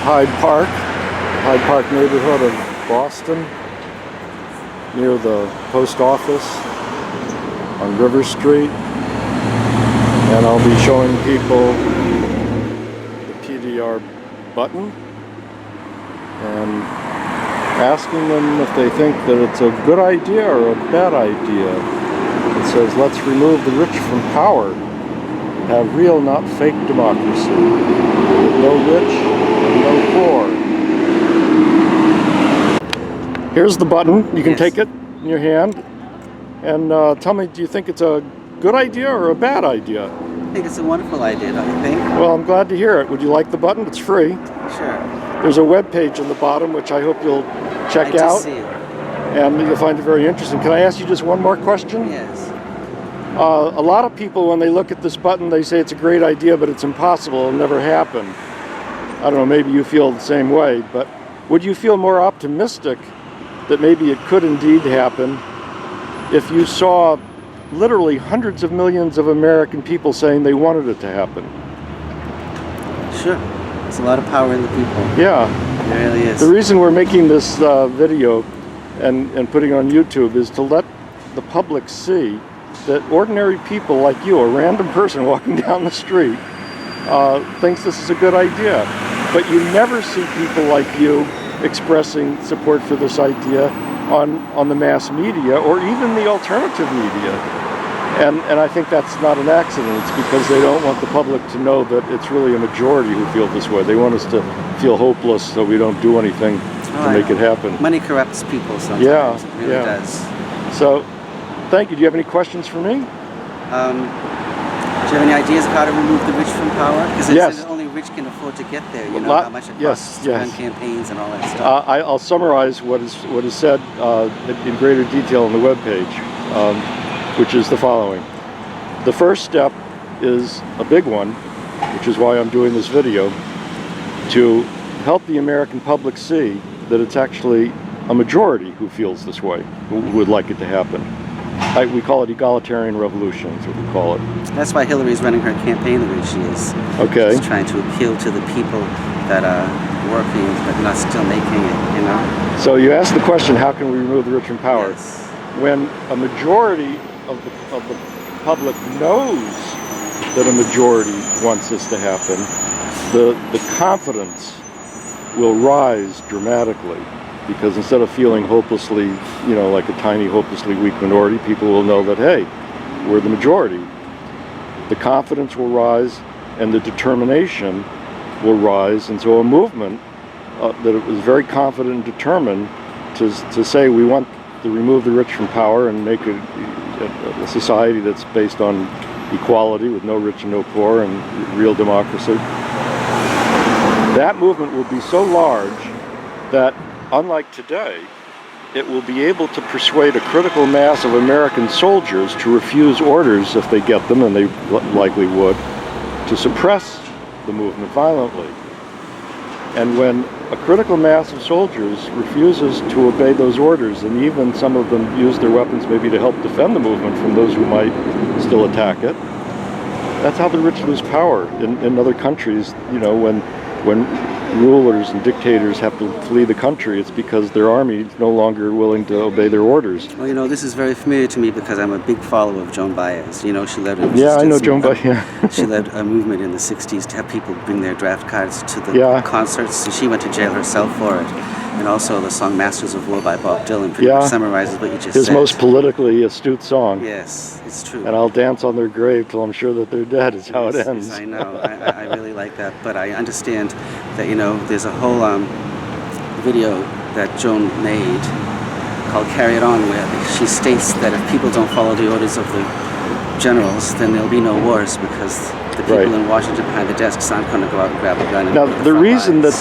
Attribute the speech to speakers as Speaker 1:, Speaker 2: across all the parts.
Speaker 1: Hyde Park neighborhood of Boston, near the post office on River Street, and I'll be showing people the PDR button and asking them if they think that it's a good idea or a bad idea. It says, let's remove the rich from power, have real, not fake democracy, with no rich and no poor. Here's the button. You can take it in your hand and tell me, do you think it's a good idea or a bad idea?
Speaker 2: I think it's a wonderful idea, don't you think?
Speaker 1: Well, I'm glad to hear it. Would you like the button? It's free.
Speaker 2: Sure.
Speaker 1: There's a web page on the bottom which I hope you'll check out.
Speaker 2: See it.
Speaker 1: And you'll find it very interesting. Can I ask you just one more question?
Speaker 2: Yes.
Speaker 1: A lot of people, when they look at this button, they say it's a great idea, but it's impossible. It'll never happen. I don't know, maybe you feel the same way, but would you feel more optimistic that maybe it could indeed happen if you saw literally hundreds of millions of American people saying they wanted it to happen?
Speaker 2: Sure. There's a lot of power in the people.
Speaker 1: Yeah.
Speaker 2: There really is.
Speaker 1: The reason we're making this video and putting it on YouTube is to let the public see that ordinary people like you, a random person walking down the street, thinks this is a good idea. But you never see people like you expressing support for this idea on the mass media or even the alternative media. And I think that's not an accident. It's because they don't want the public to know that it's really a majority who feel this way. They want us to feel hopeless so we don't do anything to make it happen.
Speaker 2: Money corrupts people sometimes.
Speaker 1: Yeah,
Speaker 2: it really does.
Speaker 1: So, thank you. Do you have any questions for me?
Speaker 2: Do you have any ideas of how to remove the rich from power? Because only rich can afford to get there. You know how much it costs to run campaigns and all that stuff.
Speaker 1: I'll summarize what is said in greater detail on the webpage, which is the following. The first step is a big one, which is why I'm doing this video, to help the American public see that it's actually a majority who feels this way, who would like it to happen. We call it egalitarian revolution, is what we call it.
Speaker 2: That's why Hillary's running her campaign the way she is.
Speaker 1: Okay.
Speaker 2: She's trying to appeal to the people that are working but not still making it, you know?
Speaker 1: So you asked the question, how can we remove the rich from power?
Speaker 2: Yes.
Speaker 1: When a majority of the public knows that a majority wants this to happen, the confidence will rise dramatically. Because instead of feeling hopelessly, like a tiny, hopelessly weak minority, people will know that, hey, we're the majority. The confidence will rise and the determination will rise. And so a movement that it was very confident and determined to say we want to remove the rich from power and make a society that's based on equality with no rich and no poor and real democracy. That movement will be so large that, unlike today, it will be able to persuade a critical mass of American soldiers to refuse orders if they get them, and they likely would, to suppress the movement violently. And when a critical mass of soldiers refuses to obey those orders, and even some of them use their weapons maybe to help defend the movement from those who might still attack it, that's how the rich lose power. In other countries, when rulers and dictators have to flee the country, it's because their army is no longer willing to obey their orders.
Speaker 2: Well, this is very familiar to me because I'm a big follower of Joan Baez. She led
Speaker 1: I know Joan Baez. Yeah.
Speaker 2: She led a movement in the 60s to have people bring their draft cards to the concerts, and she went to jail herself for it. And also the song Masters of War by Bob Dylan pretty much summarizes what you just said.
Speaker 1: His most politically astute song.
Speaker 2: Yes, it's true.
Speaker 1: And I'll dance on their grave till I'm sure that they're dead is how it ends.
Speaker 2: Yes, I know. I really like that. But I understand that, there's a whole video that Joan made called Carry It On, where she states that if people don't follow the orders of the generals, then there'll be no wars because the people in Washington behind the desks aren't going to go out and grab a gun.
Speaker 1: Now, the reason that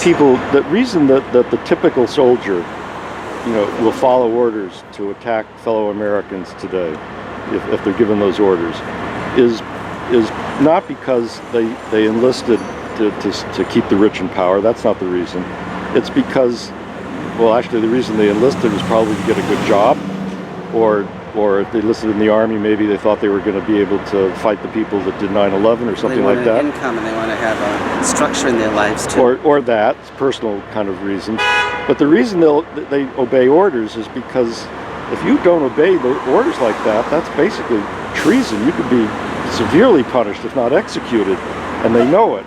Speaker 1: the typical soldier, will follow orders to attack fellow Americans today, if they're given those orders, is not because they enlisted to keep the rich in power. That's not the reason. It's because, well, actually, the reason they enlisted was probably to get a good job, or or if they listed in the Army, maybe they thought they were going to be able to fight the people that did 9/11 or something like that.
Speaker 2: They want an income and they want to have a structure in their lives too.
Speaker 1: Or that, personal kind of reasons. But the reason they obey orders is because if you don't obey the orders like that, that's basically treason. You could be severely punished, if not executed, and they know it.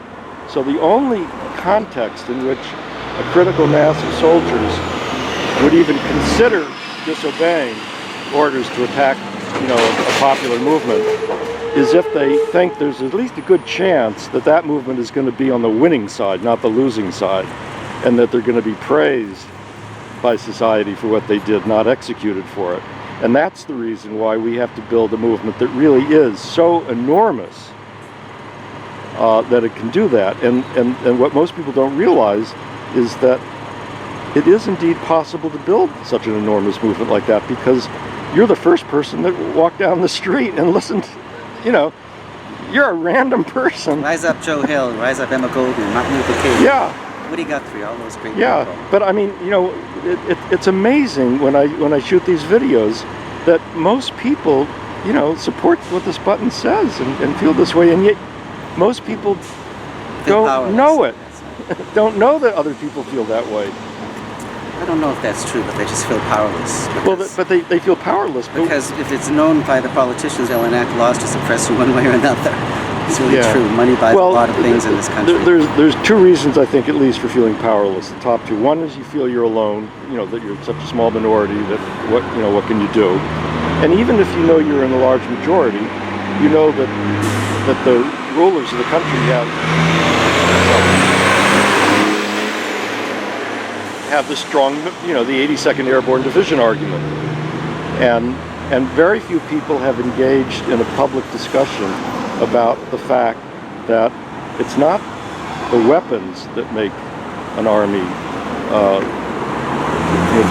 Speaker 1: So the only context in which a critical mass of soldiers would even consider disobeying orders to attack, a popular movement is if they think there's at least a good chance that that movement is going to be on the winning side, not the losing side, and that they're going to be praised by society for what they did, not executed for it. And that's the reason why we have to build a movement that really is so enormous that it can do that. And what most people don't realize is that it is indeed possible to build such an enormous movement like that, because you're the first person that walked down the street and listened. You're a random person.
Speaker 2: Rise up Joe Hill, rise up Emma Goldman, Martin Luther King.
Speaker 1: Yeah.
Speaker 2: Woody Guthrie, all those great
Speaker 1: Yeah,
Speaker 2: people.
Speaker 1: but I mean, it's amazing when I shoot these videos that most people, support what this button says and feel this way, and yet most people don't know it. Don't know that other people feel that way.
Speaker 2: I don't know if that's true, but they just feel powerless.
Speaker 1: Well, but they feel powerless.
Speaker 2: Because if it's known by the politicians, they'll enact laws to suppress you one way or another. It's really true. Money buys a lot of things in this country.
Speaker 1: There's two reasons, I think, at least, for feeling powerless. The top two. One is you feel you're alone. That you're such a small minority that what can you do? And even if you know you're in a large majority, you know that the rulers of the country have this strong, the 82nd Airborne Division argument, and very few people have engaged in a public discussion about the fact that it's not the weapons that make an army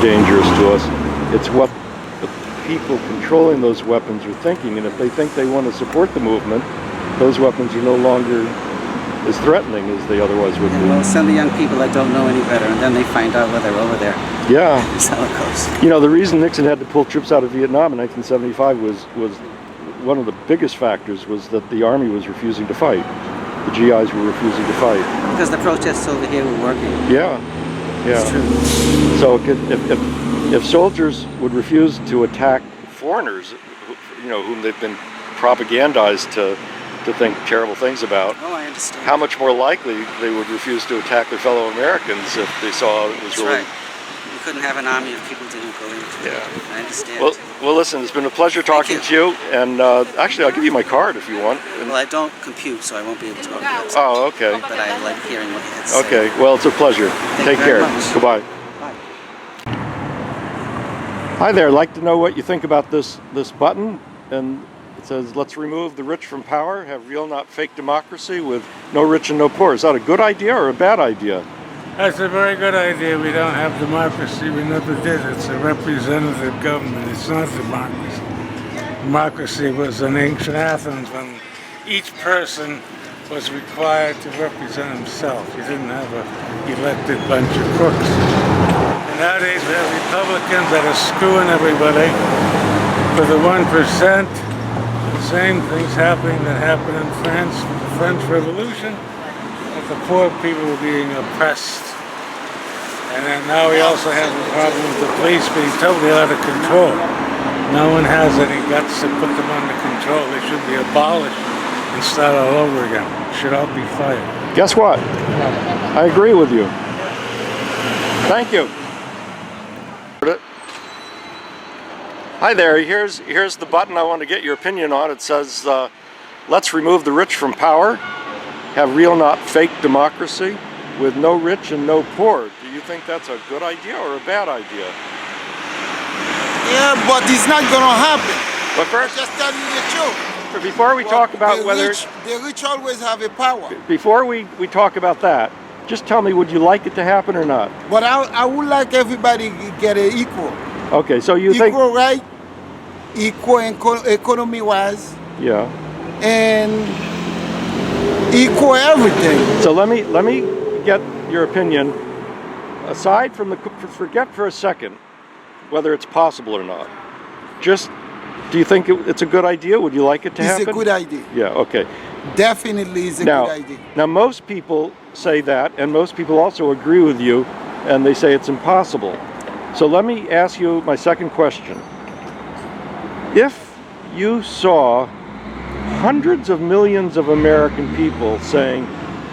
Speaker 1: dangerous to us. It's what the people controlling those weapons are thinking, and if they think they want to support the movement, those weapons are no longer as threatening as they otherwise would be.
Speaker 2: Well, send the young people that don't know any better, and then they find out when they're over there.
Speaker 1: Yeah.
Speaker 2: That's how it goes.
Speaker 1: The reason Nixon had to pull troops out of Vietnam in 1975 was one of the biggest factors was that the Army was refusing to fight. The GIs were refusing to fight.
Speaker 2: Because the protests over here were working.
Speaker 1: Yeah.
Speaker 2: It's true.
Speaker 1: So if soldiers would refuse to attack foreigners, whom they've been propagandized to think terrible things about,
Speaker 2: I understand.
Speaker 1: how much more likely they would refuse to attack their fellow Americans if they saw it was really...
Speaker 2: Right. You couldn't have an army if people didn't go into it. I understand.
Speaker 1: Well, listen, it's been a pleasure talking to you, and actually I'll give you my card if you want.
Speaker 2: Well, I don't compute, so I won't be able to go to that.
Speaker 1: Oh, okay.
Speaker 2: But I like hearing what you had to say.
Speaker 1: Okay, well, it's a pleasure. Take care. Goodbye.
Speaker 2: Bye.
Speaker 1: Hi there. I'd like to know what you think about this button, and it says, let's remove the rich from power, have real not fake democracy with no rich and no poor. Is that a good idea or a bad idea?
Speaker 3: That's a very good idea. We don't have democracy. We never did. It's a representative government. It's not democracy. Democracy was in ancient Athens when each person was required to represent himself. You didn't have an elected bunch of crooks. And nowadays we have Republicans that are screwing everybody for the 1%. The same things happening that happened in France with the French Revolution. The poor people were being oppressed. And then now we also have the problem with the police being totally out of control. No one has any guts to put them under control. They should be abolished and start all over again. Should all be fired.
Speaker 1: Guess what? I agree with you. Thank you. Hi there. Here's the button I want to get your opinion on. It says, let's remove the rich from power. Have real not fake democracy with no rich and no poor. Do you think that's a good idea or a bad idea?
Speaker 4: Yeah, but it's not gonna happen.
Speaker 1: But first,
Speaker 4: Just tell you the truth.
Speaker 1: before we talk about whether...
Speaker 4: The rich always have a power.
Speaker 1: Before we talk about that, just tell me, would you like it to happen or not?
Speaker 4: But I would like everybody to get it equal.
Speaker 1: Okay, so you think...
Speaker 4: Equal right, equal economy-wise,
Speaker 1: Yeah.
Speaker 4: and equal everything.
Speaker 1: So let me get your opinion. Aside from forget for a second whether it's possible or not. Just Do you think it's a good idea? Would you like it to happen?
Speaker 4: It's a good idea.
Speaker 1: Yeah, okay.
Speaker 4: Definitely is a good idea.
Speaker 1: Now, most people say that, and most people also agree with you, and they say it's impossible. So let me ask you my second question. If you saw hundreds of millions of American people saying,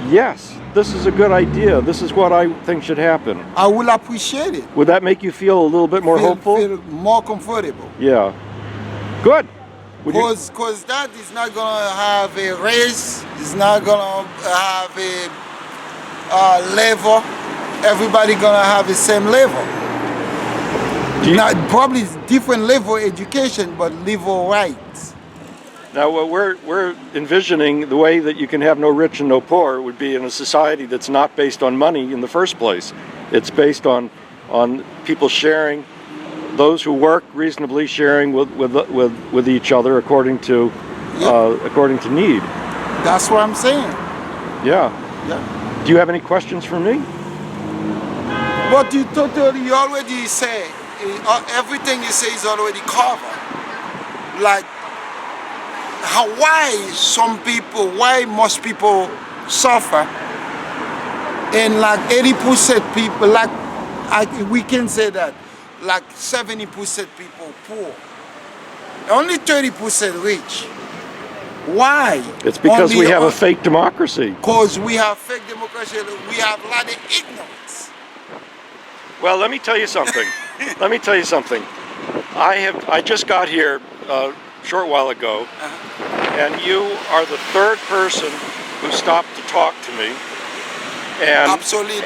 Speaker 1: yes, this is a good idea, this is what I think should happen,
Speaker 4: I will appreciate it.
Speaker 1: would that make you feel a little bit more hopeful?
Speaker 4: Feel more comfortable.
Speaker 1: Yeah. Good. Would you-
Speaker 4: Because that is not going to have a race, it's not going to have a level. Everybody going to have the same level. Not probably different level education, but level rights.
Speaker 1: Now, what we're envisioning, the way that you can have no rich and no poor would be in a society that's not based on money in the first place. It's based on people sharing, those who work reasonably sharing with each other according to need.
Speaker 4: That's what I'm saying.
Speaker 1: Yeah.
Speaker 4: Yeah.
Speaker 1: Do you have any questions for me?
Speaker 4: But you already say everything you say is already covered. Like why most people suffer, and like 80% people, we can say that, like 70% people poor, only 30% rich. Why?
Speaker 1: It's because we have a fake democracy.
Speaker 4: Because we have fake democracy. We have a lot of ignorance.
Speaker 1: Well, let me tell you something. Let me tell you something. I just got here a short while ago, and you are the third person who stopped to talk to me. And,
Speaker 4: Absolutely.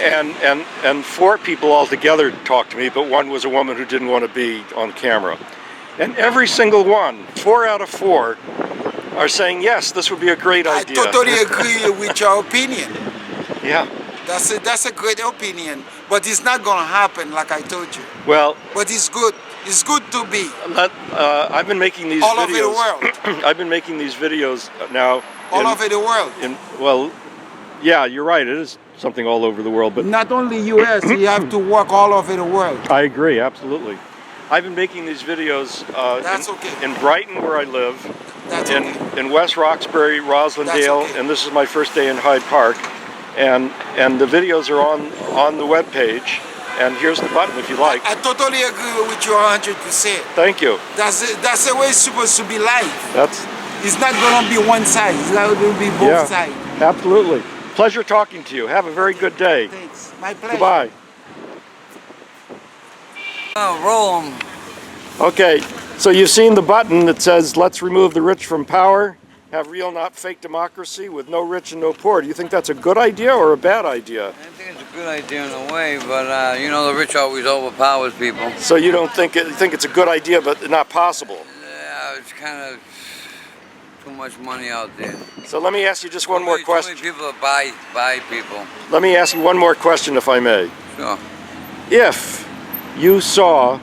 Speaker 1: And 4 people altogether talked to me, but one was a woman who didn't want to be on camera. And every single one, 4 out of 4, are saying, yes, this would be a great idea.
Speaker 4: I totally agree with your opinion.
Speaker 1: Yeah.
Speaker 4: That's a great opinion, but it's not going to happen like I told you.
Speaker 1: Well,
Speaker 4: but it's good. It's good to be.
Speaker 1: I've been making these
Speaker 4: all
Speaker 1: videos.
Speaker 4: over the world.
Speaker 1: I've been making these videos now.
Speaker 4: All over the world.
Speaker 1: Well, yeah, you're right. It is something all over the world, but
Speaker 4: not only U.S. You have to work all over the world.
Speaker 1: I agree, absolutely. I've been making these videos in Brighton, where I live, in West Roxbury, Roslindale, and this is my first day in Hyde Park. And the videos are on the web page, and here's the button if you like.
Speaker 4: I totally agree with you 100%.
Speaker 1: Thank you.
Speaker 4: That's the way it's supposed to be life. It's not going to be one side. It's going to be both sides.
Speaker 1: Absolutely. Pleasure talking to you. Have a very good day.
Speaker 4: Thanks. My pleasure.
Speaker 1: Goodbye.
Speaker 2: Roll 'em.
Speaker 1: Okay, so you've seen the button that says, let's remove the rich from power, have real, not fake democracy with no rich and no poor. Do you think that's a good idea or a bad idea?
Speaker 5: I think it's a good idea in a way, but you know, the rich always overpowers people.
Speaker 1: So you don't think it's a good idea, but not possible?
Speaker 5: Yeah, it's kind of too much money out there.
Speaker 1: So let me ask you just one more question.
Speaker 5: Too many people that buy people.
Speaker 1: Let me ask you one more question, if I may.
Speaker 5: Sure.
Speaker 1: If you saw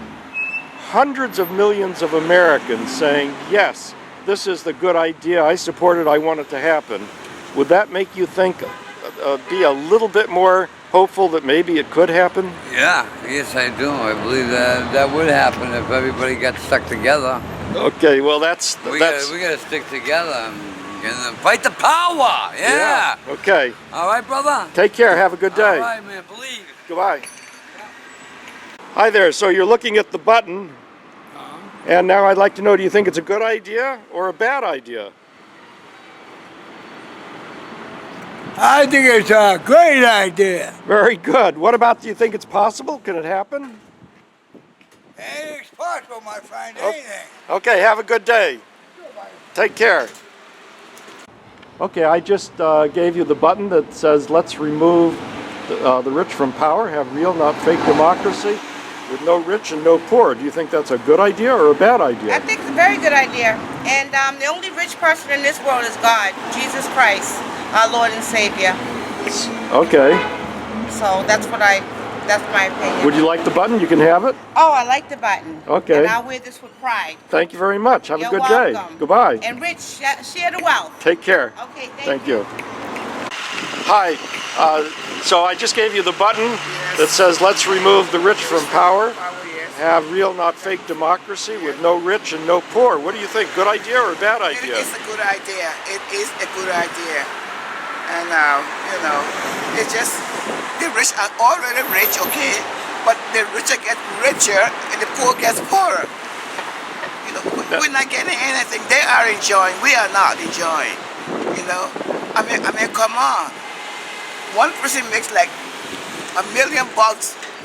Speaker 1: hundreds of millions of Americans saying, yes, this is the good idea, I support it, I want it to happen, would that make you think, be a little bit more hopeful that maybe it could happen?
Speaker 5: Yeah, yes I do. I believe that would happen if everybody got stuck together.
Speaker 1: Okay, well we
Speaker 5: gotta stick together and fight the power. Yeah.
Speaker 1: Okay.
Speaker 5: All right, brother.
Speaker 1: Take care. Have a good day.
Speaker 5: All right, man. Believe.
Speaker 1: Goodbye. Hi there. So you're looking at the button, and now I'd like to know: do you think it's a good idea or a bad idea?
Speaker 6: I think it's a great idea.
Speaker 1: Very good. What about, do you think it's possible? Can it happen?
Speaker 6: Anything's possible, my friend. Anything.
Speaker 1: Okay, have a good day. Take care. Okay, I just gave you the button that says let's remove the rich from power, have real, not fake democracy, with no rich and no poor. Do you think that's a good idea or a bad idea?
Speaker 7: I think it's a very good idea. And the only rich person in this world is God, Jesus Christ, our Lord and Savior.
Speaker 1: Okay.
Speaker 7: So that's my opinion.
Speaker 1: Would you like the button? You can have it.
Speaker 7: Oh, I like the button.
Speaker 1: Okay.
Speaker 7: And I'll wear this with pride.
Speaker 1: Thank you very much. Have
Speaker 7: You're
Speaker 1: a good
Speaker 7: welcome.
Speaker 1: day. Goodbye.
Speaker 7: And Rich, share the wealth.
Speaker 1: Take care.
Speaker 7: Okay,
Speaker 1: thank you. Hi. So I just gave you the button that says let's remove the rich from power. have real, not fake democracy with no rich and no poor. What do you think? Good idea or a bad idea?
Speaker 8: It's a good idea. It is a good idea. And you know, it's just the rich are already rich, okay? But the richer get richer and the poor gets poorer. You know, we're not getting anything. They are enjoying. We are not enjoying. You know, I mean, come on. One person makes like $1 million,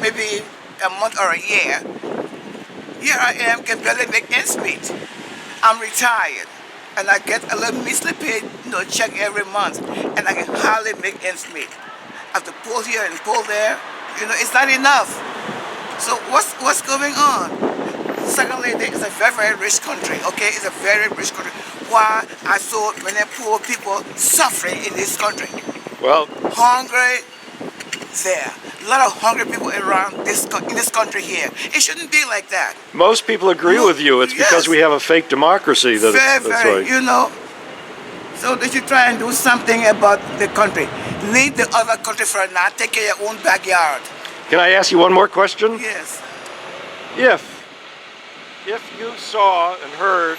Speaker 8: maybe a month or a year. Here I am, can barely make ends meet. I'm retired, and I get a little measly paid, check every month, and I can hardly make ends meet. I have to pull here and pull there. It's not enough. So what's going on? Secondly, it's a very, very rich country, okay? It's a very rich country. Why are so many poor people suffering in this country?
Speaker 1: Well,
Speaker 8: hungry there. A lot of hungry people around in this country here. It shouldn't be like that.
Speaker 1: most people agree with you. It's because we have a fake democracy that
Speaker 8: Very,
Speaker 1: that's
Speaker 8: very,
Speaker 1: right.
Speaker 8: So they should try and do something about the country. Leave the other country for now. Take care of your own backyard.
Speaker 1: Can I ask you one more question?
Speaker 8: Yes.
Speaker 1: If you saw and heard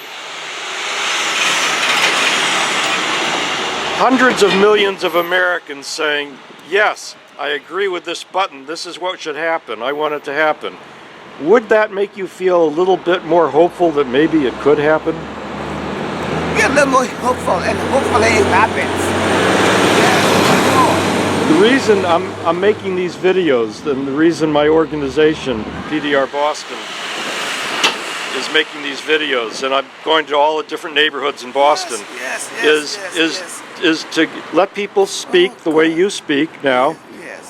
Speaker 1: hundreds of millions of Americans saying, yes, I agree with this button, this is what should happen, I want it to happen, would that make you feel a little bit more hopeful that maybe it could happen?
Speaker 8: Get a little more hopeful, and hopefully it happens.
Speaker 1: The reason I'm making these videos, and the reason my organization, PDR-Boston, is making these videos, and I'm going to all the different neighborhoods in Boston, is to let people speak the way you speak now,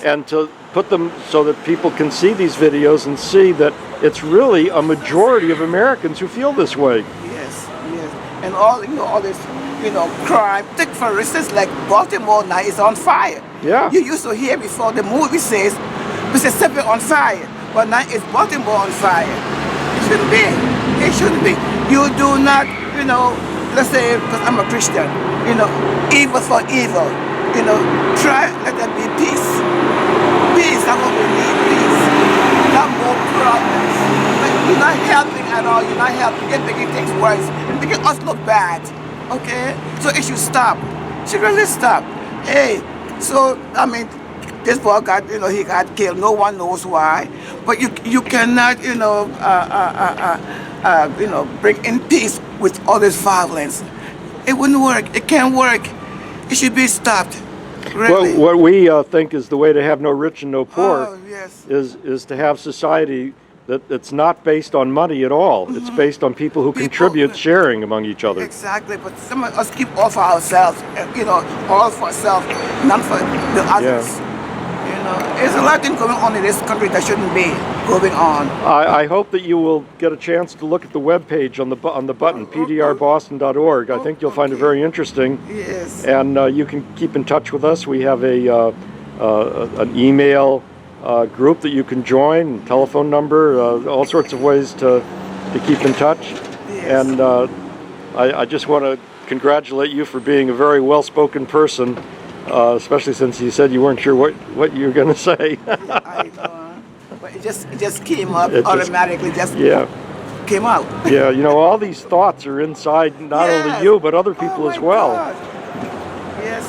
Speaker 1: and to put them so that people can see these videos and see that it's really a majority of Americans who feel this way.
Speaker 8: Yes. And all this, crime. Take for instance, like Baltimore now is on fire.
Speaker 1: Yeah.
Speaker 8: You used to hear before the movie says Mississippi on fire, but now it's Baltimore on fire. It shouldn't be. It shouldn't be. You do not, let's say, because I'm a Christian, evil for evil. Try, let there be peace. Peace, that's what we need, peace. Not more problems. But you're not helping at all. You're not helping. You're making things worse. You're making us look bad. Okay? So it should stop. It should really stop. Hey, so, this boy got, he got killed. No one knows why. But you cannot, bring in peace with all this violence. It wouldn't work. It can't work. It should be stopped. Really.
Speaker 1: What we think is the way to have no rich and no poor
Speaker 8: yes.
Speaker 1: is to have society that's not based on money at all. It's based on people who contribute, sharing among each other.
Speaker 8: Exactly, but some of us keep all for ourselves, all for ourselves, none for the others. There's a lot of things going on in this country that shouldn't be going on.
Speaker 1: I hope that you will get a chance to look at the webpage on the button, PDR-Boston.org. I think you'll find it very interesting.
Speaker 8: Yes.
Speaker 1: And you can keep in touch with us. We have an email group that you can join, telephone number, all sorts of ways to keep in touch.
Speaker 8: Yes.
Speaker 1: And I just want to congratulate you for being a very well-spoken person. Especially since you said you weren't sure what you were going to say.
Speaker 8: I know, but it just came up automatically. Came out.
Speaker 1: Yeah, all these thoughts are inside not only you but other people as well.
Speaker 8: God. Yes.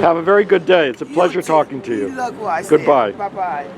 Speaker 1: Have a very good day. It's a pleasure talking to you.
Speaker 8: Likewise.
Speaker 1: Goodbye.
Speaker 8: Bye-bye.